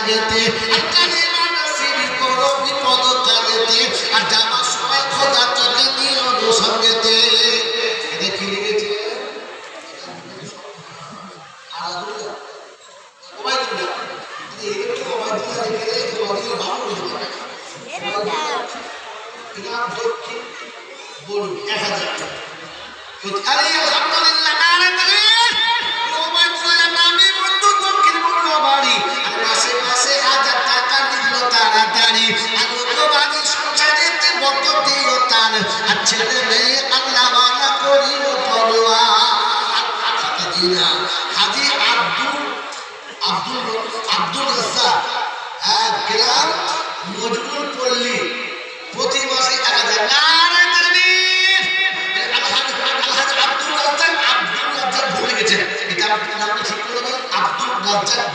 আগেতে আর কালিমা নসিব করো বিপদ কালেতে আর যাবার সময় খোদা তোকে নিয়ে অনুসঙ্গেতে। এটা কি লিখেছে? বলুন 1000 আলহামদুলিল্লাহ নারে তাকবীর। আমি বন্ধু দক্ষিণ পূর্ব বাড়ি আর মাসে মাসে 1000 টাকা দিল তাড়াতাড়ি আর তো বাড়ি সংসারেতে বকত দিও তার আর ছেলে মেয়ে আল্লাহ মানা করিও পরোয়া। হাজী আব্দুল রাজ্জাক গ্রাম মজবুর পল্লী প্রতি মাসে 1000। নারে তাকবীর। আলহাজ আব্দুল রাজ্জাক ভুলে গেছেন, এটা আপনি নামটা ঠিক করে দেবেন। আব্দুল রাজ্জাক